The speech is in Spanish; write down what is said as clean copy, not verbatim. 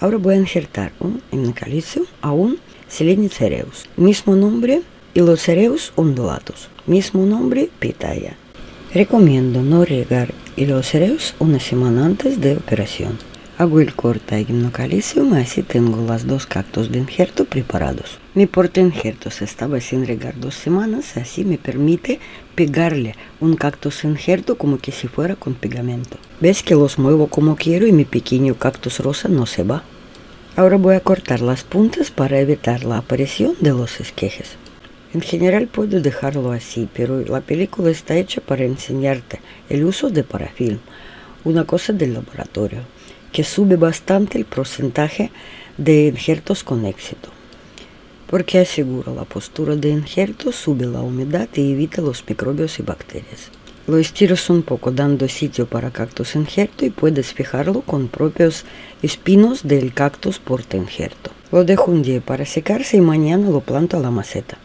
Ahora voy a injertar un encalicio a un Selenicereus. Mismo nombre y los cereus ondulados. Mismo nombre, pitaya. Recomiendo no regar los cereus una semana antes de operación. Hago el corte en Nocalicium, así tengo las dos cactus de injerto preparados. Mi porta injertos estaba sin regar 2 semanas, así me permite pegarle un cactus injerto como que si fuera con pegamento. ¿Ves que los muevo como quiero y mi pequeño cactus rosa no se va? Ahora voy a cortar las puntas para evitar la aparición de los esquejes. En general puedo dejarlo así, pero la película está hecha para enseñarte el uso de parafilm, una cosa del laboratorio, que sube bastante el porcentaje de injertos con éxito, porque asegura la postura de injerto, sube la humedad y evita los microbios y bacterias. Lo estiras un poco dando sitio para cactus injerto y puedes fijarlo con propios espinos del cactus porta injerto. Lo dejo un día para secarse y mañana lo planto a la maceta.